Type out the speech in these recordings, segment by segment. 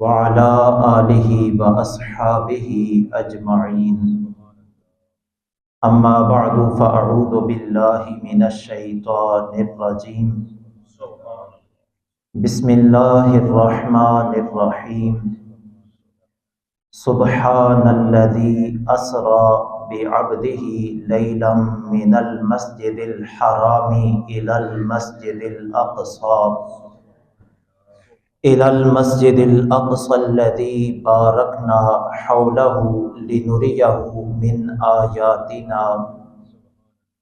وعلى آله وأصحابه أجمعين أما بعد فأعوذ بالله من الشيطان الرجيم بسم الله الرحمن الرحيم سبحان الذي أسرى بعبده ليلا من المسجد الحرام إلى المسجد الأقصى الذي باركنا حوله لنريه من آياتنا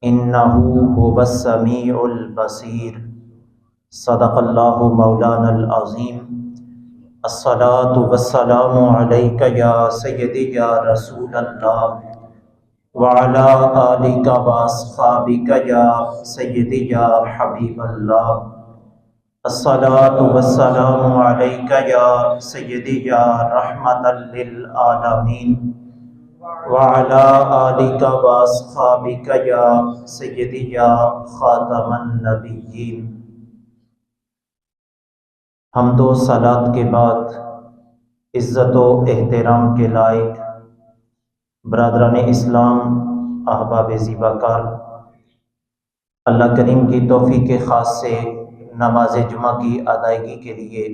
إنه هو السميع البصير صدق الله مولانا العظيم الصلاة والسلام عليك يا سيدي يا رسول الله وعلى آلك وأصحابك يا سيدي يا حبيب الله الصلاة والسلام عليك يا سيدي يا رحمة للعالمين وعلى آلك وأصحابك يا سيدي يا خاتم النبيين۔ حمد و صلات کے بعد عزت و احترام کے لائق برادران اسلام، احباب زیبا کار، اللہ کریم کی توفیق خاص سے نماز جمعہ کی ادائیگی کے لیے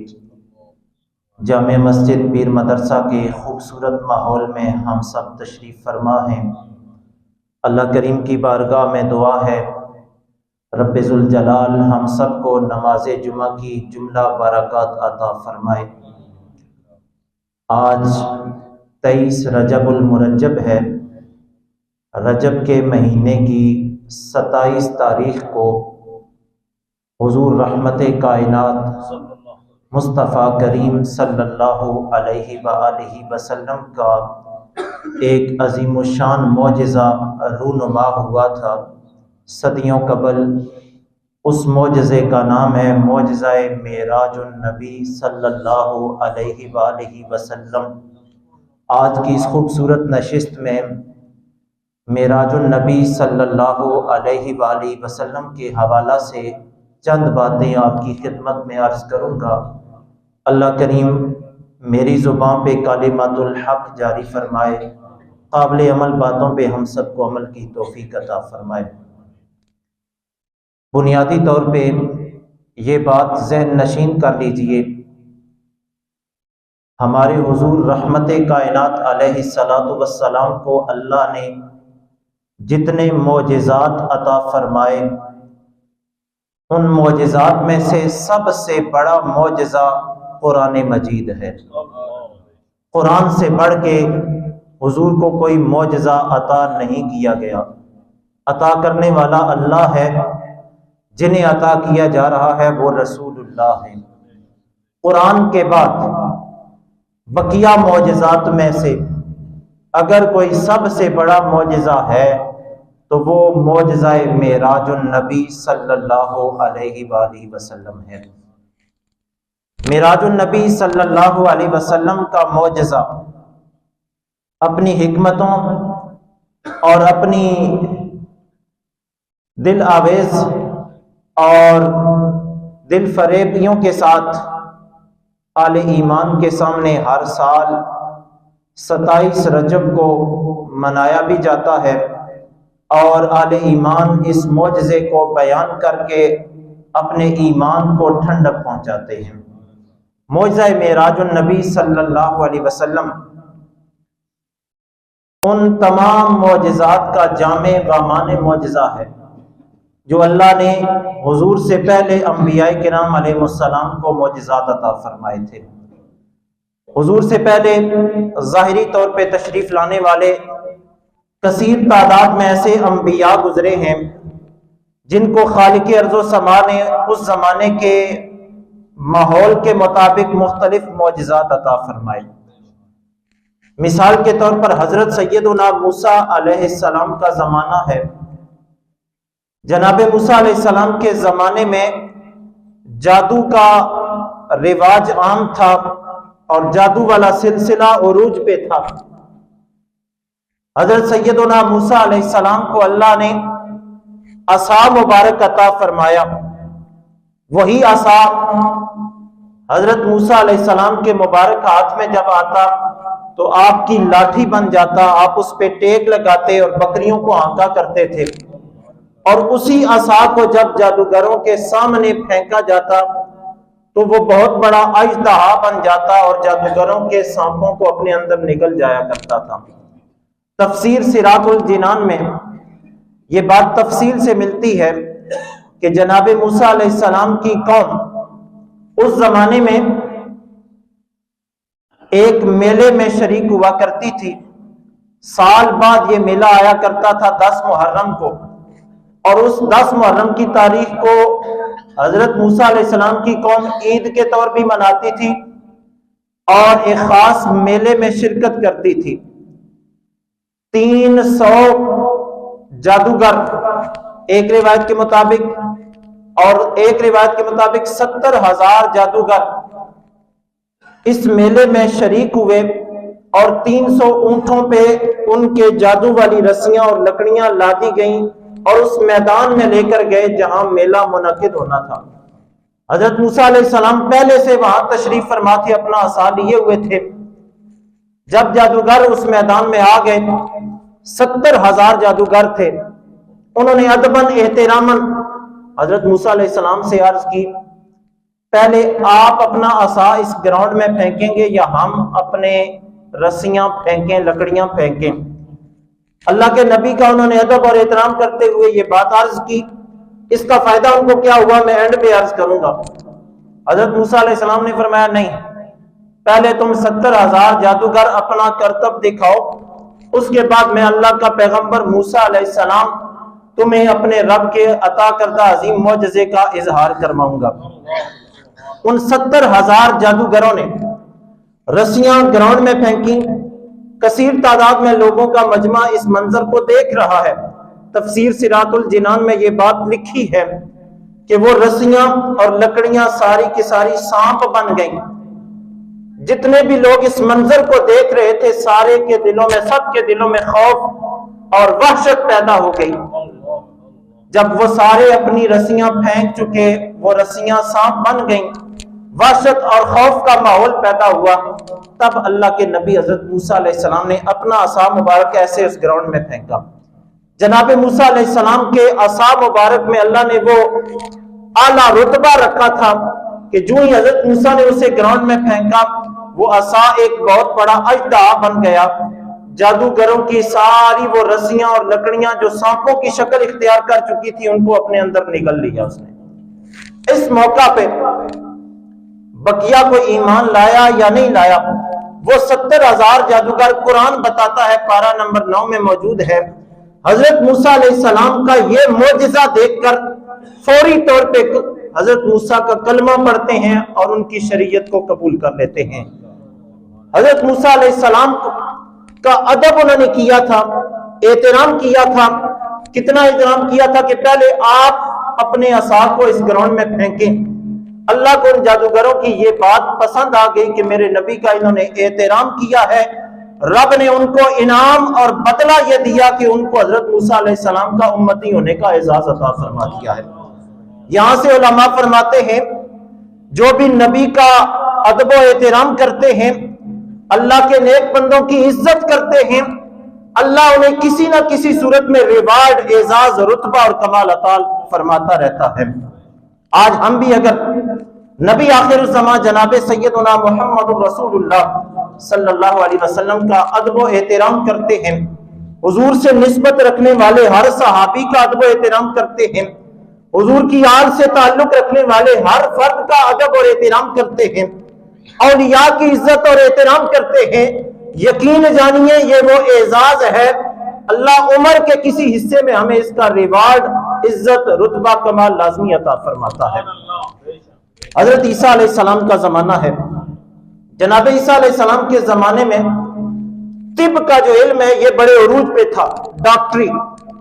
جامع مسجد پیر مدرسہ کے خوبصورت ماحول میں ہم سب تشریف فرما ہیں۔ اللہ کریم کی بارگاہ میں دعا ہے رب ذوالجلال ہم سب کو نماز جمعہ کی جملہ برکات عطا فرمائے۔ آج 23 رجب المرجب ہے۔ رجب کے مہینے کی 27 تاریخ کو حضور رحمت کائنات مصطفیٰ کریم صلی اللہ علیہ وآلہ وسلم کا ایک عظیم الشان معجزہ رونما ہوا تھا صدیوں قبل۔ اس معجزے کا نام ہے معجزہ معراج النبی صلی اللہ علیہ وآلہ وسلم۔ آج کی اس خوبصورت نشست میں معراج النبی صلی اللہ علیہ وآلہ وسلم کے حوالہ سے چند باتیں آپ کی خدمت میں عرض کروں گا۔ اللہ کریم میری زبان پہ کلمات الحق جاری فرمائے، قابل عمل باتوں پہ ہم سب کو عمل کی توفیق عطا فرمائے۔ بنیادی طور پہ یہ بات ذہن نشین کر لیجئے، ہمارے حضور رحمت کائنات علیہ الصلاۃ والسلام کو اللہ نے جتنے معجزات عطا فرمائے، ان معجزات میں سے سب سے بڑا معجزہ قرآن مجید ہے۔ قرآن سے بڑھ کے حضور کو کوئی معجزہ عطا نہیں کیا گیا۔ عطا کرنے والا اللہ ہے، جنہیں عطا کیا جا رہا ہے وہ رسول اللہ ہے۔ قرآن کے بعد بقیہ معجزات میں سے اگر کوئی سب سے بڑا معجزہ ہے تو وہ معجزہ معراج النبی صلی اللہ علیہ وآلہ وسلم ہے۔ معراج النبی صلی اللہ علیہ وسلم کا معجزہ اپنی حکمتوں اور اپنی دل آویز اور دل فریبیوں کے ساتھ اہل ایمان کے سامنے ہر سال 27 رجب کو منایا بھی جاتا ہے، اور اہل ایمان اس معجزے کو بیان کر کے اپنے ایمان کو ٹھنڈک پہنچاتے ہیں۔ معجزہ معراج النبی صلی اللہ علیہ وسلم ان تمام معجزات کا جامع و مانع معجزہ ہے جو اللہ نے حضور سے پہلے انبیاء کرام علیہ السلام کو معجزات عطا فرمائے تھے۔ حضور سے پہلے ظاہری طور پہ تشریف لانے والے کثیر تعداد میں ایسے انبیاء گزرے ہیں جن کو خالق ارض و سما نے اس زمانے کے ماحول کے مطابق مختلف معجزات عطا فرمائے۔ مثال کے طور پر حضرت سیدنا موسیٰ علیہ السلام کا زمانہ ہے۔ جناب موسیٰ علیہ السلام کے زمانے میں جادو کا رواج عام تھا اور جادو والا سلسلہ عروج پہ تھا۔ حضرت سیدنا موسیٰ علیہ السلام کو اللہ نے عصا مبارک عطا فرمایا۔ وہی عصا حضرت موسیٰ علیہ السلام کے مبارک ہاتھ میں جب آتا تو آپ کی لاٹھی بن جاتا، آپ اس پہ ٹیک لگاتے اور بکریوں کو ہانکا کرتے تھے، اور اسی عصا کو جب جادوگروں کے سامنے پھینکا جاتا تو وہ بہت بڑا اژدہا بن جاتا اور جادوگروں کے سانپوں کو اپنے اندر نگل جایا کرتا تھا۔ تفسیر صراط الجنان میں یہ بات تفصیل سے ملتی ہے کہ جناب موسیٰ علیہ السلام کی قوم اس زمانے میں ایک میلے میں شریک ہوا کرتی تھی۔ سال بعد یہ میلہ آیا کرتا تھا 10 محرم کو، اور اس 10 محرم کی تاریخ کو حضرت موسیٰ علیہ السلام کی قوم عید کے طور بھی مناتی تھی اور ایک خاص میلے میں شرکت کرتی تھی۔ 300 جادوگر ایک روایت کے مطابق، اور ایک روایت کے مطابق 70,000 جادوگر اس میلے میں شریک ہوئے، اور 300 اونٹوں پہ ان کے جادو والی رسیاں اور لکڑیاں لادی گئیں اور اس میدان میں لے کر گئے جہاں میلہ منعقد ہونا تھا۔ حضرت موسیٰ علیہ السلام پہلے سے وہاں تشریف فرما تھے، اپنا عصا لیے ہوئے تھے۔ جب جادوگر اس میدان میں آ گئے، 70,000 جادوگر تھے، انہوں نے ادباً احتراماً حضرت موسیٰ علیہ السلام سے عرض کی، پہلے آپ اپنا عصا اس گراؤنڈ میں پھینکیں گے یا ہم اپنے رسیاں پھینکیں، لکڑیاں پھینکیں؟ اللہ کے نبی کا انہوں نے ادب اور احترام کرتے ہوئے یہ بات عرض کی۔ اس کا فائدہ ان کو کیا ہوا میں اینڈ پہ عرض کروں گا۔ حضرت موسیٰ علیہ السلام نے فرمایا نہیں، پہلے تم 70,000 جادوگر اپنا کرتب دکھاؤ، اس کے بعد میں اللہ کا پیغمبر موسیٰ علیہ السلام تمہیں اپنے رب کے عطا کردہ عظیم معجزے کا اظہار کرواؤں گا۔ ان 70,000 جادوگروں نے رسیاں گراؤنڈ میں پھینکی۔ کثیر تعداد میں لوگوں کا مجمع اس منظر کو دیکھ رہا ہے۔ تفسیر صراط الجنان میں یہ بات لکھی ہے کہ وہ رسیاں اور لکڑیاں ساری کی ساری سانپ بن گئیں۔ جتنے بھی لوگ اس منظر کو دیکھ رہے تھے، سارے کے دلوں میں، سب کے دلوں میں خوف اور وحشت پیدا ہو گئی۔ جب وہ سارے اپنی رسیاں پھینک چکے، وہ رسیاں سانپ بن گئیں، وحشت اور خوف کا ماحول پیدا ہوا، تب اللہ کے نبی حضرت موسیٰ علیہ السلام نے اپنا عصا مبارک ایسے اس گراؤنڈ میں پھینکا۔ جناب موسیٰ علیہ السلام کے عصا مبارک میں اللہ نے وہ اعلیٰ رتبہ رکھا تھا کہ جو ہی حضرت موسیٰ نے اسے گراؤنڈ میں پھینکا، وہ عصا ایک بہت بڑا اژدہا بن گیا۔ جادوگروں کی ساری وہ رسیاں اور لکڑیاں جو سانپوں کی شکل اختیار کر چکی تھی، ان کو اپنے اندر نگل لیا اس نے۔ اس موقع پہ بقیہ کو ایمان لایا یا نہیں لایا، وہ 70,000 جادوگر قرآن بتاتا ہے، پارہ نمبر 9 میں موجود ہے، حضرت موسیٰ علیہ السلام کا یہ معجزہ دیکھ کر فوری طور پہ حضرت موسیٰ کا کلمہ پڑھتے ہیں اور ان کی شریعت کو قبول کر لیتے ہیں۔ حضرت موسیٰ علیہ السلام کا ادب انہوں نے کیا تھا، احترام کیا تھا۔ کتنا احترام کیا تھا کہ پہلے آپ اپنے عصا کو اس گراؤنڈ میں پھینکیں۔ اللہ کو ان جادوگروں کی یہ بات پسند آ گئی کہ میرے نبی کا انہوں نے احترام کیا ہے۔ رب نے ان کو انعام اور بدلہ یہ دیا کہ ان کو حضرت موسیٰ علیہ السلام کا امتی ہونے کا اعزاز عطا فرما دیا ہے۔ یہاں سے علماء فرماتے ہیں جو بھی نبی کا ادب و احترام کرتے ہیں، اللہ کے نیک بندوں کی عزت کرتے ہیں، اللہ انہیں کسی نہ کسی صورت میں ریوارڈ، اعزاز، رتبہ اور کمال عطا فرماتا رہتا ہے۔ آج ہم بھی اگر نبی آخر الزمان جناب سیدنا محمد رسول اللہ صلی اللہ علیہ وسلم کا ادب و احترام کرتے ہیں، حضور سے نسبت رکھنے والے ہر صحابی کا ادب و احترام کرتے ہیں، حضور کی آل سے تعلق رکھنے والے ہر فرد کا ادب اور احترام کرتے ہیں، اولیاء کی عزت اور احترام کرتے ہیں، یقین جانیے یہ وہ اعزاز ہے، اللہ عمر کے کسی حصے میں ہمیں اس کا ریوارڈ، عزت، رتبہ، کمال لازمی عطا فرماتا ہے۔ حضرت عیسیٰ علیہ السلام کا زمانہ ہے۔ جناب عیسیٰ علیہ السلام کے زمانے میں طب کا جو علم ہے یہ بڑے عروج پہ تھا، ڈاکٹری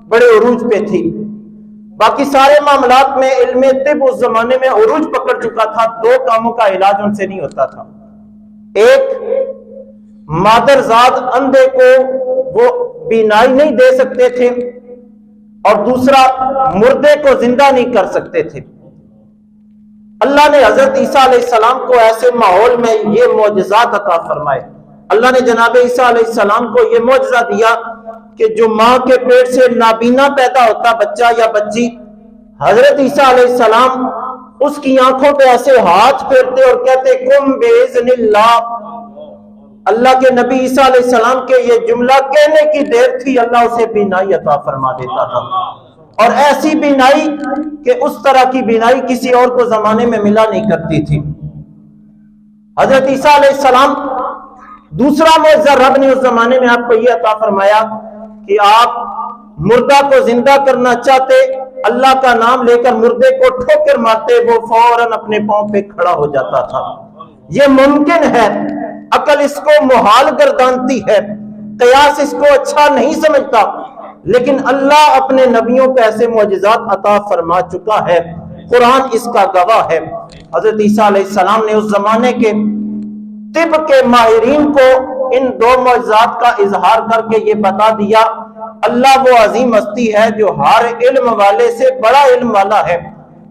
بڑے عروج پہ تھی۔ باقی سارے معاملات میں علم طب اس زمانے میں عروج پکڑ چکا تھا۔ 2 کاموں کا علاج ان سے نہیں ہوتا تھا، ایک مادر زاد اندھے کو وہ بینائی نہیں دے سکتے تھے، اور دوسرا مردے کو زندہ نہیں کر سکتے تھے۔ اللہ نے حضرت عیسیٰ علیہ السلام کو ایسے ماحول میں یہ معجزات عطا فرمائے. اللہ نے جناب عیسیٰ علیہ السلام کو یہ معجزہ دیا کہ جو ماں کے پیٹ سے نابینا پیدا ہوتا بچہ یا بچی، حضرت عیسیٰ علیہ السلام اس کی آنکھوں پہ ایسے ہاتھ پھیرتے اور کہتے کم باذن اللہ. اللہ کے نبی عیسیٰ علیہ السلام کے یہ جملہ کہنے کی دیر تھی، اللہ اسے بینائی عطا فرما دیتا تھا، اور ایسی بینائی کہ اس طرح کی بینائی کسی اور کو زمانے میں ملا نہیں کرتی تھی. حضرت عیسیٰ علیہ السلام دوسرا معجزہ رب نے اس زمانے میں آپ کو یہ عطا فرمایا کہ آپ مردہ کو زندہ کرنا چاہتے، اللہ کا نام لے کر مردے کو ٹھوکر مارتے، وہ فوراً اپنے پاؤں پہ کھڑا ہو جاتا تھا. یہ ممکن ہے، عقل اس کو محال گردانتی ہے، قیاس اس کو اچھا نہیں سمجھتا، لیکن اللہ اپنے نبیوں کو ایسے معجزات عطا فرما چکا ہے. قرآن اس کا گواہ ہے. حضرت عیسیٰ علیہ السلام نے اس زمانے کے طب کے ماہرین کو ان دو معجزات کا اظہار کر کے یہ بتا دیا اللہ وہ عظیم ہستی ہے جو ہر علم والے سے بڑا علم والا ہے،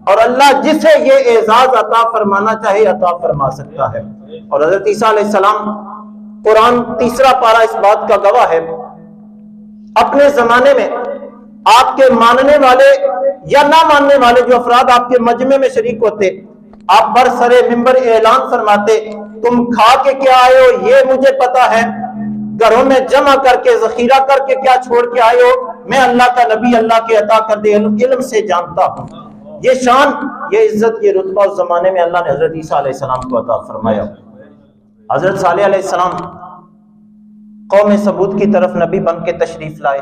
اور اللہ جسے یہ اعزاز عطا فرمانا چاہے عطا فرما سکتا ہے. اور حضرت عیسیٰ علیہ السلام، قرآن تیسرا پارہ اس بات کا گواہ ہے، اپنے زمانے میں آپ کے ماننے والے یا نہ ماننے والے جو افراد آپ کے مجمع میں شریک ہوتے، آپ برسر منبر اعلان فرماتے تم کھا کے کیا آئے ہو یہ مجھے پتا ہے، گھروں میں جمع کر کے ذخیرہ کر کے کیا چھوڑ کے آئے ہو میں اللہ کا نبی اللہ کے عطا کردے علم سے جانتا ہوں. یہ شان، یہ عزت، یہ رتبہ اس زمانے میں اللہ نے حضرت عیسیٰ علیہ السلام کو عطا فرمایا. حضرت صالح علیہ السلام قوم سمود کی طرف نبی بن کے تشریف لائے.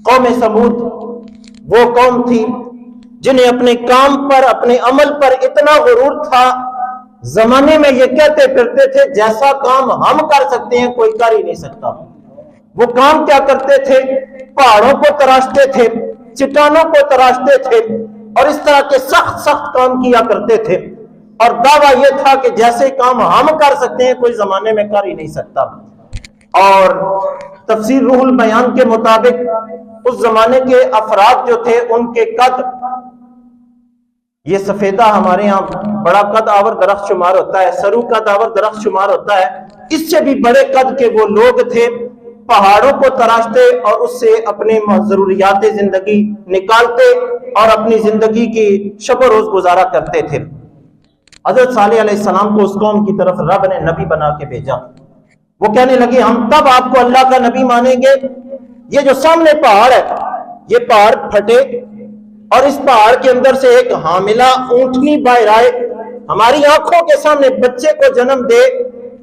قوم سمود وہ قوم تھی جنہیں اپنے کام پر، اپنے عمل پر اتنا غرور تھا، زمانے میں یہ کہتے پھرتے تھے جیسا کام ہم کر سکتے ہیں کوئی کر ہی نہیں سکتا. وہ کام کیا کرتے تھے؟ پہاڑوں کو تراشتے تھے، چٹانوں کو تراشتے تھے، اور اس طرح کے سخت سخت کام کیا کرتے تھے، اور دعویٰ یہ تھا کہ جیسے کام ہم کر سکتے ہیں کوئی زمانے میں کر ہی نہیں سکتا. اور تفسیر روح البیان کے مطابق اس زمانے کے افراد جو تھے ان کے قد، یہ سفیدہ ہمارے ہاں بڑا قد آور درخت شمار ہوتا ہے، سرو قد آور درخت شمار ہوتا ہے، اس سے بھی بڑے قد کے وہ لوگ تھے، پہاڑوں کو تراشتے اور اس سے اپنے ضروریات زندگی نکالتے اور اپنی زندگی کی شب و روز گزارا کرتے تھے. حضرت صالح علیہ السلام کو اس قوم کی طرف رب نے نبی بنا کے بھیجا. وہ کہنے لگے ہم تب آپ کو اللہ کا نبی مانیں گے. یہ جو سامنے پہاڑ ہے یہ پہاڑ پھٹے اور اس پہاڑ کے اندر سے ایک حاملہ اونٹنی باہر آئے، ہماری آنکھوں کے سامنے بچے کو جنم دے،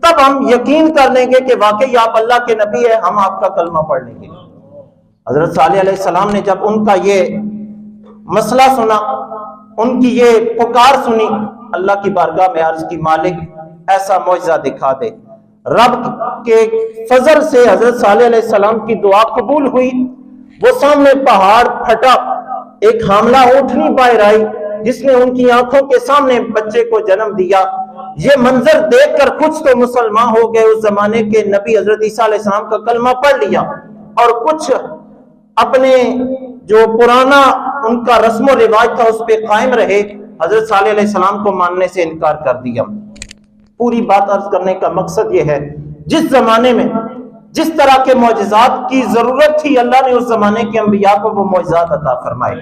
تب ہم یقین کر لیں گے کہ واقعی آپ اللہ کے نبی ہیں، ہم آپ کا کلمہ پڑھ لیں گے. حضرت صالح علیہ السلام نے جب ان کا یہ مسئلہ سنا، ان کی یہ پکار سنی، اللہ کی بارگاہ میں عرض کی مالک ایسا معجزہ دکھا دے. رب کے فضل سے حضرت صالح علیہ السلام کی دعا قبول ہوئی. وہ سامنے پہاڑ پھٹا، ایک حاملہ اونٹنی باہر آئی جس نے ان کی آنکھوں کے سامنے بچے کو جنم دیا. یہ منظر دیکھ کر کچھ تو مسلمان ہو گئے، اس زمانے کے نبی حضرت عیسیٰ علیہ السلام کا کلمہ پڑھ لیا، اور کچھ اپنے جو پرانا ان کا رسم و رواج تھا اس پہ قائم رہے، حضرت صالح علیہ السلام کو ماننے سے انکار کر دیا. پوری بات عرض کرنے کا مقصد یہ ہے، جس زمانے میں جس طرح کے معجزات کی ضرورت تھی اللہ نے اس زمانے کے انبیاء کو وہ معجزات عطا فرمائے.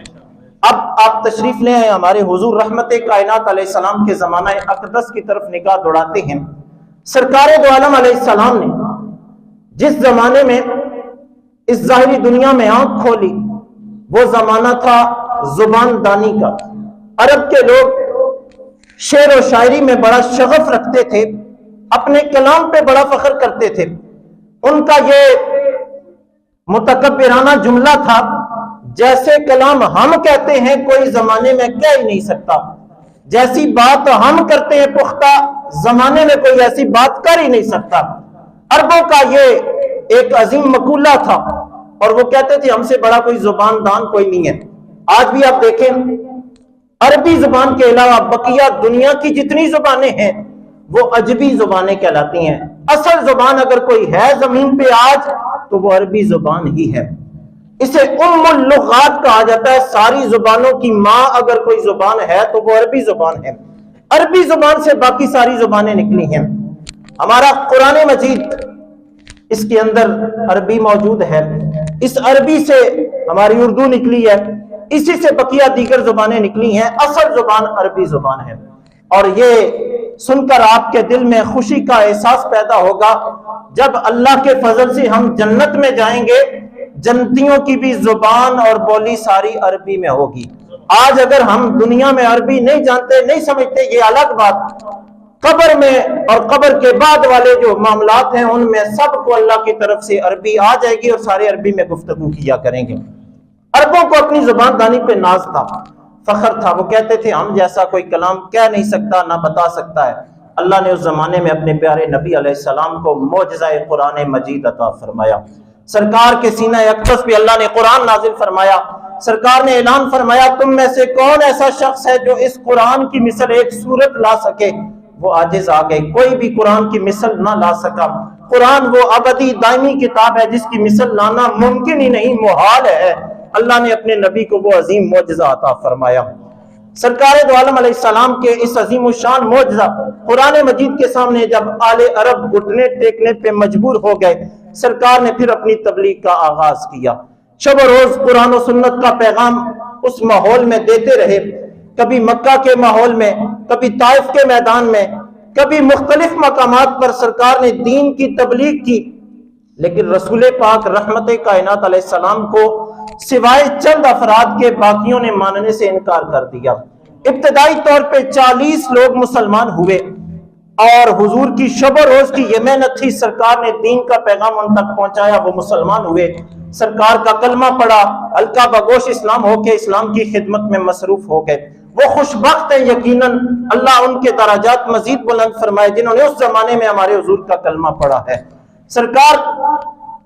اب آپ تشریف لے آئے ہمارے حضور رحمت کائنات علیہ السلام کے زمانہ اقدس کی طرف نگاہ دوڑاتے ہیں. سرکار دو عالم علیہ السلام نے جس زمانے میں اس ظاہری دنیا میں آنکھ کھولی وہ زمانہ تھا زبان دانی کا. عرب کے لوگ شعر و شاعری میں بڑا شغف رکھتے تھے، اپنے کلام پہ بڑا فخر کرتے تھے. ان کا یہ متکبرانہ جملہ تھا جیسے کلام ہم کہتے ہیں کوئی زمانے میں کہہ ہی نہیں سکتا، جیسی بات ہم کرتے ہیں پختہ زمانے میں کوئی ایسی بات کر ہی نہیں سکتا. عربوں کا یہ ایک عظیم مقولہ تھا اور وہ کہتے تھے ہم سے بڑا کوئی زبان دان کوئی نہیں ہے. آج بھی آپ دیکھیں عربی زبان کے علاوہ بقیہ دنیا کی جتنی زبانیں ہیں وہ عجمی زبانیں کہلاتی ہیں. اصل زبان اگر کوئی ہے زمین پہ آج تو وہ عربی زبان ہی ہے. اسے ام اللغات کہا جاتا ہے. ساری زبانوں کی ماں اگر کوئی زبان ہے تو وہ عربی زبان ہے. عربی زبان سے باقی ساری زبانیں نکلی ہیں. ہمارا قرآن مجید اس کے اندر عربی موجود ہے، اس عربی سے ہماری اردو نکلی ہے، اسی سے بقیہ دیگر زبانیں نکلی ہیں. اصل زبان عربی زبان ہے. اور یہ سن کر آپ کے دل میں خوشی کا احساس پیدا ہوگا جب اللہ کے فضل سے ہم جنت میں جائیں گے، جنتیوں کی بھی زبان اور بولی ساری عربی میں ہوگی. آج اگر ہم دنیا میں عربی نہیں جانتے، نہیں سمجھتے، یہ الگ بات. قبر میں اور قبر کے بعد والے جو معاملات ہیں ان میں سب کو اللہ کی طرف سے عربی آ جائے گی اور سارے عربی میں گفتگو کیا کریں گے. عربوں کو اپنی زبان دانی پہ ناز تھا، فخر تھا. وہ کہتے تھے ہم جیسا کوئی کلام کہہ نہیں سکتا، نہ بتا سکتا ہے. اللہ نے اس زمانے میں اپنے پیارے نبی علیہ السلام کو معجزہ قرآن مجید عطا فرمایا. سرکار کے سینہ اقدس پہ اللہ نے قرآن نازل فرمایا. سرکار نے اعلان فرمایا تم میں سے کون ایسا شخص ہے جو اس قرآن کی مثل ایک سورت لا سکے؟ وہ عاجز آ گئے، کوئی بھی قرآن کی مثل نہ لا سکا. قرآن وہ ابدی دائمی کتاب ہے جس کی مثل لانا ممکن ہی نہیں، محال ہے. اللہ نے اپنے نبی کو وہ عظیم معجزہ عطا فرمایا. سرکار دو عالم علیہ السلام کے اس عظیم الشان معجزہ قرآن مجید کے سامنے جب آل عرب گھٹنے ٹیکنے پہ مجبور ہو گئے، سرکار نے پھر اپنی تبلیغ کا آغاز کیا. شب و روز قرآن و سنت کا پیغام اس ماحول میں دیتے رہے. کبھی مکہ کے ماحول میں، کبھی طائف کے میدان میں، کبھی مختلف مقامات پر سرکار نے دین کی تبلیغ کی. لیکن رسول پاک رحمت کائنات علیہ السلام کو سوائے چند افراد کے باقیوں نے ماننے سے انکار کر دیا. ابتدائی طور پہ 40 لوگ مسلمان ہوئے اور حضور کی شب و روز کی یہ محنت تھی. سرکار نے دین کا پیغام ان تک پہنچایا، وہ مسلمان ہوئے، سرکار کا کلمہ پڑھا، ہلکا بگوش اسلام ہو کے اسلام کی خدمت میں مصروف ہو گئے. وہ خوش بخت ہیں، یقیناً اللہ ان کے درجات مزید بلند فرمائے جنہوں نے اس زمانے میں ہمارے حضور کا کلمہ پڑھا ہے. سرکار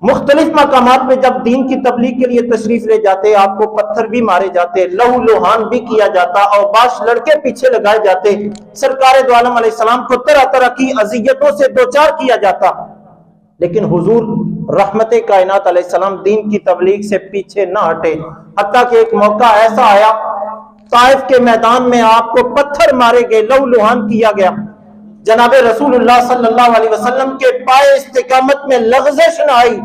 مختلف مقامات پہ جب دین کی تبلیغ کے لیے تشریف لے جاتے، آپ کو پتھر بھی مارے جاتے، لہو لوہان بھی کیا جاتا اور باش لڑکے پیچھے لگائے جاتے. سرکار دو عالم علیہ السلام کو طرح طرح کی اذیتوں سے دوچار کیا جاتا، لیکن حضور رحمت کائنات علیہ السلام دین کی تبلیغ سے پیچھے نہ ہٹے. حتیٰ کہ ایک موقع ایسا آیا طائف کے میدان میں آپ کو پتھر مارے گئے، لہو لوہان کیا گیا. جناب رسول اللہ صلی اللہ علیہ وسلم کے پائے استقامت میں لغزش نہ آئی.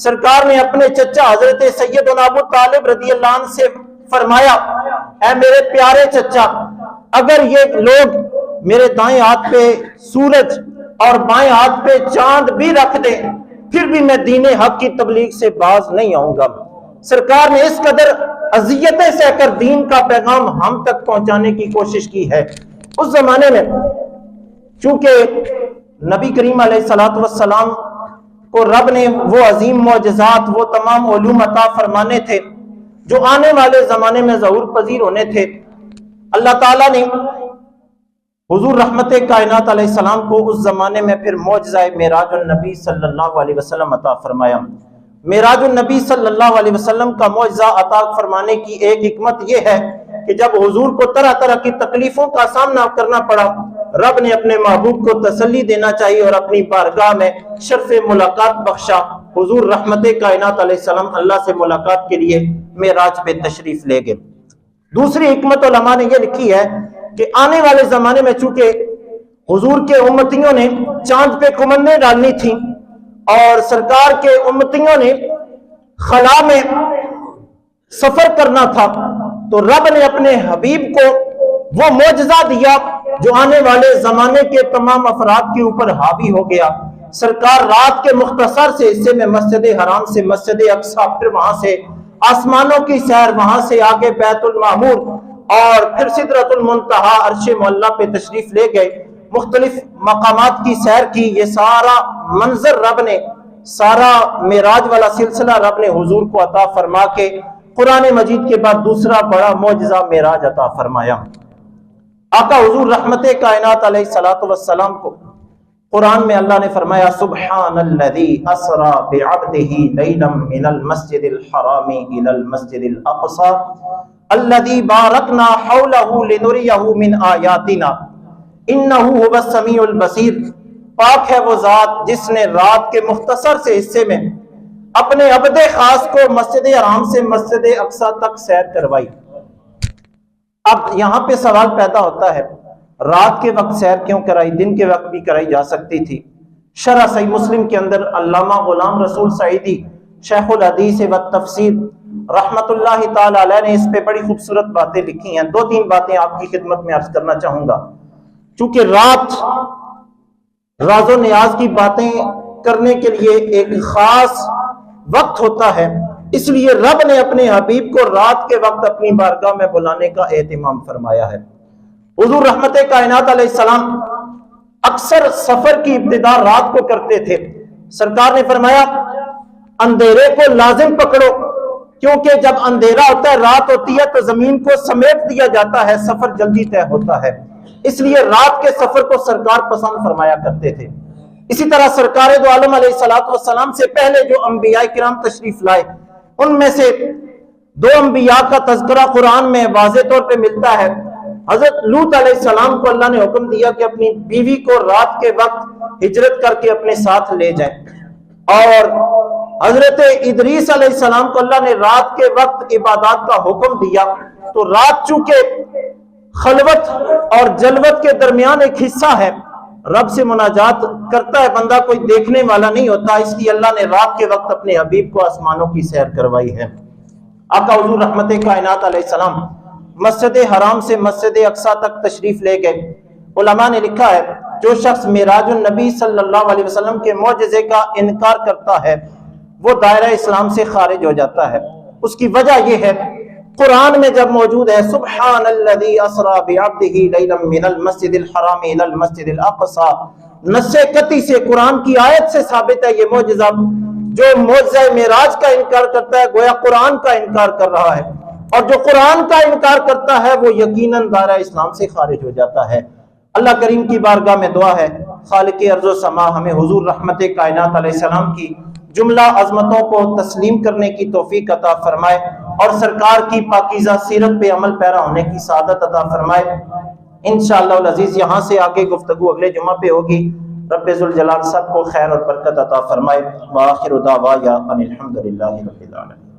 سرکار نے اپنے چچا حضرت سیدنا ابو طالب رضی اللہ عنہ سے فرمایا اے میرے پیارے چچا، اگر یہ لوگ میرے دائیں ہاتھ پہ سورج اور بائیں ہاتھ پہ چاند بھی رکھ دیں پھر بھی میں دین حق کی تبلیغ سے باز نہیں آؤں گا. سرکار نے اس قدر اذیتیں سہ کر دین کا پیغام ہم تک پہنچانے کی کوشش کی ہے. اس زمانے میں چونکہ نبی کریم علیہ الصلوۃ والسلام کو رب نے وہ عظیم معجزات، وہ تمام علوم عطا فرمانے تھے جو آنے والے زمانے میں ظہور پذیر ہونے تھے. اللہ تعالیٰ نے حضور رحمت کائنات علیہ السلام کو اس زمانے میں پھر معجزہ معراج النبی صلی اللہ علیہ وسلم عطا فرمایا. معراج النبی صلی اللہ علیہ وسلم کا معجزہ عطا فرمانے کی ایک حکمت یہ ہے کہ جب حضور کو طرح طرح کی تکلیفوں کا سامنا کرنا پڑا، رب نے اپنے محبوب کو تسلی دینا چاہیے اور اپنی بارگاہ میں شرف ملاقات بخشا. حضور رحمت کائنات علیہ السلام اللہ سے ملاقات کے لیے معراج پہ تشریف لے گئے. دوسری حکمت علماء نے یہ لکھی ہے کہ آنے والے زمانے میں چونکہ حضور کے امتیوں نے چاند پہ کمندیں ڈالنی تھیں اور سرکار کے امتیوں نے خلا میں سفر کرنا تھا، تو رب نے اپنے حبیب کو وہ معجزہ دیا جو آنے والے زمانے کے تمام افراد کے اوپر حاوی ہو گیا. سرکار رات کے مختصر سے حصے میں مسجد حرام سے مسجد اقصی، پھر وہاں سے آسمانوں کی سیر، وہاں سے آگے بیت المعمور اور پھر سدرۃ المنتہا عرش معلیٰ پہ تشریف لے گئے. مختلف مقامات کی سیر کی. یہ سارا منظر رب نے، سارا معراج والا سلسلہ رب نے حضور کو عطا فرما کے قرآن مجید کے بعد دوسرا بڑا معجزہ معراج عطا فرمایا. آقا حضور رحمت کائنات علیہ الصلوۃ والسلام کو قرآن میں اللہ نے فرمایا سبحان الذی اسری بعبدہ لیلا من المسجد الحرام الی المسجد الاقصی الذی بارکنا حولہ لنریہ من آیاتنا انہ هو السمیع البصیر. پاک ہے وہ ذات جس نے رات کے مختصر سے حصے میں اپنے عبد خاص کو مسجد حرام سے مسجد اقصی تک سیر کروائی. اب یہاں پہ سوال پیدا ہوتا ہے، رات کے وقت سیر کیوں کرائی؟ دن کے وقت بھی کرائی جا سکتی تھی۔ شرح صحیح مسلم کے اندر علامہ غلام رسول سعیدی شیخ الحدیث و تفسیر رحمت اللہ تعالی علیہ نے اس پہ بڑی خوبصورت باتیں لکھی ہیں۔ 2-3 باتیں آپ کی خدمت میں عرض کرنا چاہوں گا۔ چونکہ رات راز و نیاز کی باتیں کرنے کے لیے ایک خاص وقت ہوتا ہے، اس لیے رب نے اپنے حبیب کو رات کے وقت اپنی بارگاہ میں بلانے کا اہتمام فرمایا ہے۔ حضور رحمت کائنات علیہ السلام اکثر سفر کی ابتدا رات کو کرتے تھے۔ سرکار نے فرمایا اندھیرے کو لازم پکڑو، کیونکہ جب اندھیرا ہوتا ہے، رات ہوتی ہے، تو زمین کو سمیٹ دیا جاتا ہے، سفر جلدی طے ہوتا ہے، اس لیے رات کے سفر کو سرکار پسند فرمایا کرتے تھے۔ اسی طرح سرکار دو عالم علیہ السلام سے پہلے جو انبیاء کرام تشریف لائے، ان میں سے 2 انبیاء کا تذکرہ قرآن میں واضح طور پہ ملتا ہے۔ حضرت لوط علیہ السلام کو اللہ نے حکم دیا کہ اپنی بیوی کو رات کے وقت ہجرت کر کے اپنے ساتھ لے جائیں، اور حضرت ادریس علیہ السلام کو اللہ نے رات کے وقت عبادات کا حکم دیا۔ تو رات چونکہ خلوت اور جلوت کے درمیان ایک حصہ ہے، رب سے مناجات کرتا ہے بندہ، کوئی دیکھنے والا نہیں ہوتا، اس لیے اللہ نے رات کے وقت اپنے حبیب کو آسمانوں کی سیر کروائی ہے۔ آقا حضور رحمت کائنات علیہ السلام مسجد حرام سے مسجد اقصی تک تشریف لے گئے۔ علماء نے لکھا ہے جو شخص معراج النبی صلی اللہ علیہ وسلم کے معجزے کا انکار کرتا ہے وہ دائرہ اسلام سے خارج ہو جاتا ہے۔ اس کی وجہ یہ ہے، قرآن میں جب موجود ہے سبحان الذی اسری بعبدہ لیلا من المسجد الحرام الی المسجد الاقصی، نص قطعی سے قرآن کی آیت سے ثابت ہے یہ معجزہ۔ جو معجزہ معراج کا انکار کرتا ہے گویا قرآن کا انکار کر رہا ہے، اور جو قرآن کا انکار کرتا ہے وہ یقیناً دائرہ اسلام سے خارج ہو جاتا ہے۔ اللہ کریم کی بارگاہ میں دعا ہے خالق ارض و سما ہمیں حضور رحمت کائنات علیہ السلام کی جملہ عظمتوں کو تسلیم کرنے کی توفیق عطا فرمائے، اور سرکار کی پاکیزہ سیرت پہ عمل پیرا ہونے کی سعادت عطا فرمائے۔ انشاءاللہ العزیز یہاں سے آگے گفتگو اگلے جمعہ پہ ہوگی۔ رب ذوالجلال سب کو خیر اور برکت عطا فرمائے۔ وآخر دعوانا ان الحمد للہ رب العالمین۔